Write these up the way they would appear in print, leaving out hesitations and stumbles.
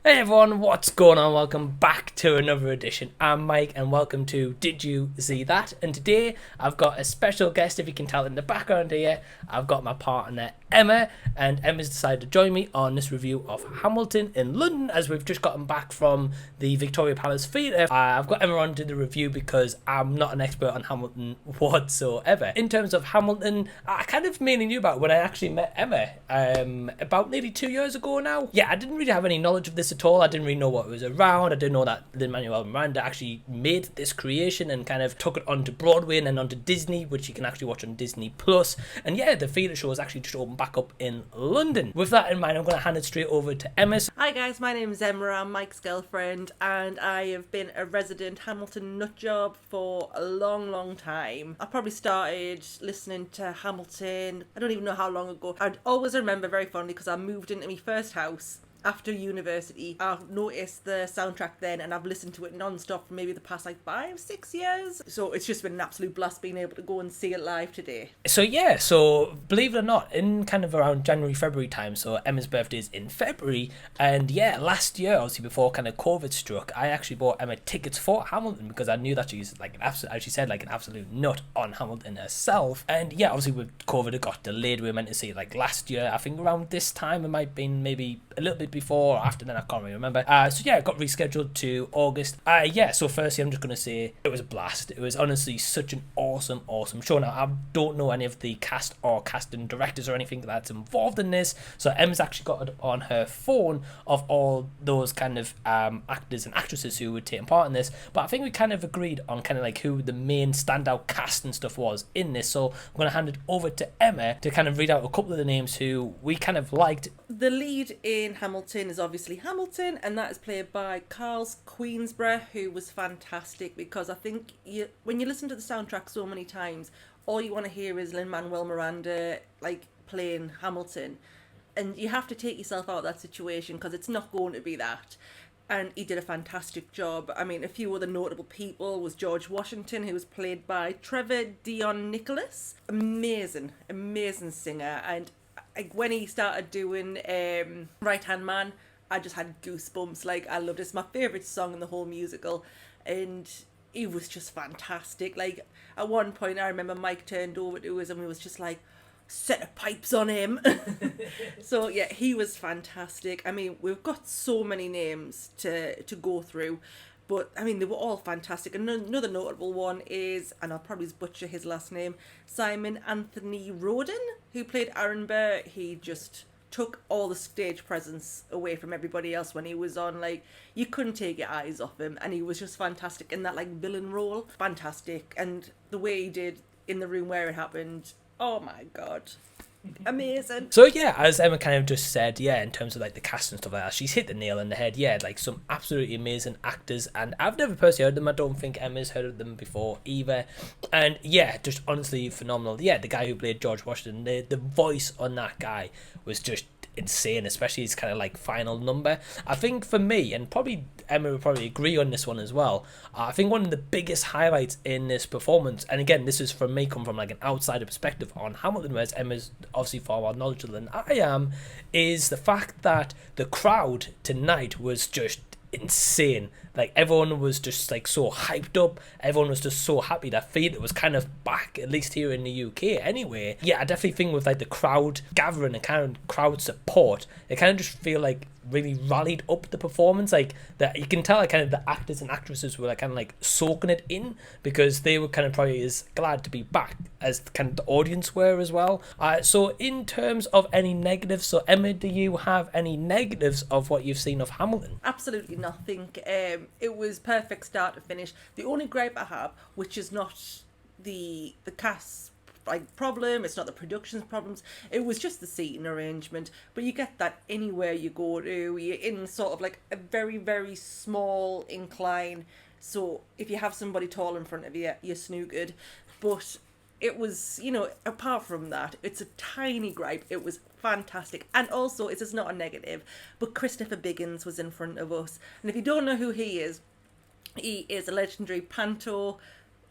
Hey everyone, what's going on? Welcome back to another edition. I'm Mike and welcome to Did You See That? And today I've got a special guest, if you can tell in the background here. I've got my partner Emma, and Emma's decided to join me on this review of Hamilton in London as we've just gotten back from the Victoria Palace Theatre. I've got Emma on to the review because I'm not an expert on Hamilton whatsoever. In terms of Hamilton, I kind of mainly knew about it when I actually met Emma about nearly 2 years ago now. Yeah, I didn't really have any knowledge of this at all. I didn't really know what was around. I didn't know that Lin-Manuel Miranda actually made this creation and kind of took it onto Broadway and then onto Disney, which you can actually watch on Disney Plus. And yeah, the theatre show is actually just opened back up in London. With that in mind, I'm going to hand it straight over to Emma. Hi guys, my name is Emma. I'm Mike's girlfriend, and I have been a resident Hamilton nutjob for a long time. I probably started listening to Hamilton, I don't even know how long ago. I'd always remember very fondly because I moved into my first house after university. I've noticed the soundtrack then, and I've listened to it non-stop for maybe the past 5-6 years. So it's just been an absolute blast being able to go and see it live today. So believe it or not, in kind of around January, February time, so Emma's birthday is in February, and yeah, last year, obviously before kind of COVID struck, I actually bought Emma tickets for Hamilton because I knew that she's like an absolute, as she said, like an absolute nut on Hamilton herself. And yeah, obviously with COVID it got delayed. We were meant to see it like last year, I think around this time. It might have been maybe a little bit before or after, then I can't really remember. So yeah, it got rescheduled to August. So firstly, I'm just going to say it was a blast. It was honestly such an awesome show. Now, I don't know any of the cast or casting directors or anything that's involved in this, so Emma's actually got it on her phone of all those kind of actors and actresses who would take part in this, but I think we kind of agreed on kind of like who the main standout cast and stuff was in this, so I'm going to hand it over to Emma to kind of read out a couple of the names who we kind of liked. The lead in Hamilton is obviously Hamilton, and that is played by Carl Queensborough, who was fantastic because I think when you listen to the soundtrack so many times, all you want to hear is Lin-Manuel Miranda playing Hamilton, and you have to take yourself out of that situation because it's not going to be that. And he did a fantastic job. I mean, a few other notable people was George Washington, who was played by Trevor Dion Nicholas. Amazing singer. And when he started doing Right Hand Man, I just had goosebumps. I loved it. It's my favourite song in the whole musical. And he was just fantastic. At one point, I remember Mike turned over to us and we was just like, set of pipes on him. So yeah, he was fantastic. I mean, we've got so many names to go through, but I mean, they were all fantastic. And another notable one is, and I'll probably butcher his last name, Simon Anthony Roden, who played Aaron Burr. He just took all the stage presence away from everybody else when he was on. You couldn't take your eyes off him, and he was just fantastic in that villain role. Fantastic. And the way he did in the room where it happened, oh my god, amazing. So yeah, as Emma kind of just said, yeah, in terms of the cast and stuff like that, she's hit the nail on the head. Yeah, some absolutely amazing actors, and I've never personally heard them. I don't think Emma's heard of them before either. And yeah, just honestly phenomenal. Yeah, the guy who played George Washington, the voice on that guy was just insane, especially his kind of final number. I think for me, and probably Emma would probably agree on this one as well, I think one of the biggest highlights in this performance, and again, this is from me, come from an outsider perspective on Hamilton, whereas Emma's obviously far more knowledgeable than I am, is the fact that the crowd tonight was just insane. Everyone was just so hyped up. Everyone was just so happy that theatre was kind of back, at least here in the UK anyway. Yeah, I definitely think with the crowd gathering and kind of crowd support, it kind of just feel really rallied up the performance. That you can tell kind of the actors and actresses were kind of soaking it in, because they were kind of probably as glad to be back as kind of the audience were as well. So in terms of any negatives, so Emma, do you have any negatives of what you've seen of Hamilton? Absolutely nothing. It was perfect start to finish. The only gripe I have, which is not the cast problem, it's not the production's problems, it was just the seating arrangement. But you get that anywhere you go to. You're in sort of a very, very small incline, so if you have somebody tall in front of you, you're snookered. But it was, apart from that, it's a tiny gripe. It was fantastic. And also, it is not a negative, but Christopher Biggins was in front of us. And if you don't know who he is a legendary panto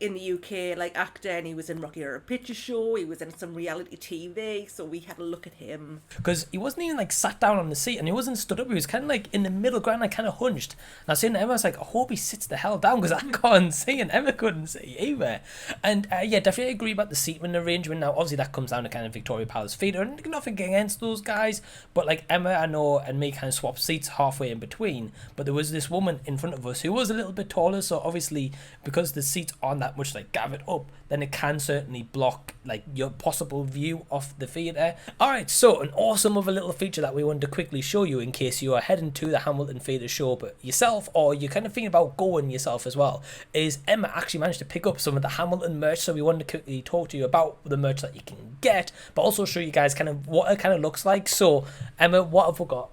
in the UK like actor, and he was in Rocky Horror Picture Show, he was in some reality TV, so we had a look at him. Because he wasn't even like sat down on the seat, and he wasn't stood up, he was kind of like in the middle ground, like kind of hunched. And I was saying to Emma, I was like, I hope he sits the hell down, because I can't see, and Emma couldn't see either. And yeah, definitely agree about the seating arrangement. Now obviously that comes down to kind of Victoria Palace Theatre, and nothing against those guys, but like Emma, I know, and me kind of swapped seats halfway in between, but there was this woman in front of us who was a little bit taller, so obviously because the seats aren't that much like gathered up, then it can certainly block like your possible view of the theatre. Alright, so an awesome other little feature that we wanted to quickly show you in case you are heading to the Hamilton Theatre show but yourself, or you're kind of thinking about going yourself as well, is Emma actually managed to pick up some of the Hamilton merch, so we wanted to quickly talk to you about the merch that you can get, but also show you guys kind of what it kind of looks like. So Emma, what have we got?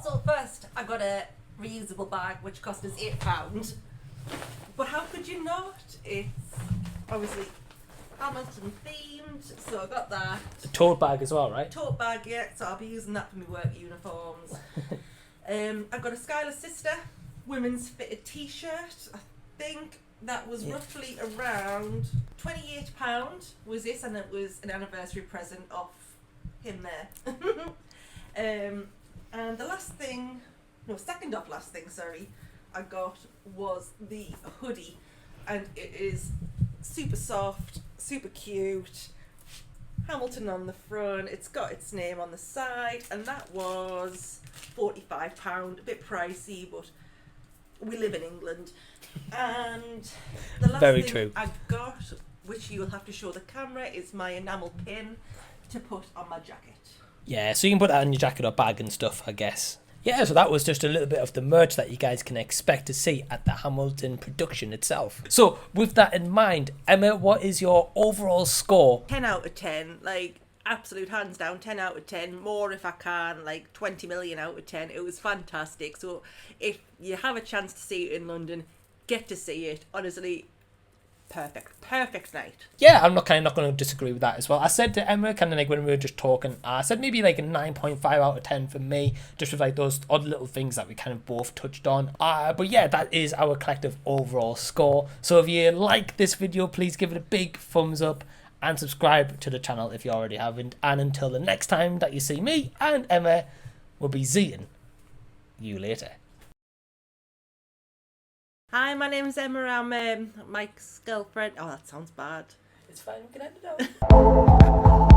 So first, I got a reusable bag which cost us £8. But how could you not? It's obviously Hamilton themed, so I got that. A tote bag as well, right? Tote bag, yeah, so I'll be using that for my work uniforms. I got a Skylar Sister women's fitted t-shirt. I think that was roughly around £28 was this, and it was an anniversary present off him there. And the second off last thing, sorry, I got was the hoodie, and it is super soft, super cute, Hamilton on the front, it's got its name on the side, and that was £45, a bit pricey, but we live in England. And the last Very thing true. I got, which you will have to show the camera, is my enamel pin to put on my jacket. Yeah, so you can put that on your jacket or bag and stuff, I guess. Yeah, so that was just a little bit of the merch that you guys can expect to see at the Hamilton production itself. So, with that in mind, Emma, what is your overall score? 10 out of 10, like, absolute hands down, 10 out of 10, more if I can, like 20 million out of 10. It was fantastic. So, if you have a chance to see it in London, get to see it. Honestly, perfect night. Yeah, I'm not going to disagree with that as well. I said to Emma, kind of like when we were just talking, I said maybe like a 9.5 out of 10 for me, just with like those odd little things that we kind of both touched on. But yeah, that is our collective overall score. So if you like this video, please give it a big thumbs up and subscribe to the channel if you already haven't. And until the next time that you see me and Emma, we'll be seeing you later. Hi, my name's Emma. I'm Mike's girlfriend. Oh, that sounds bad. It's fine, we can end it out.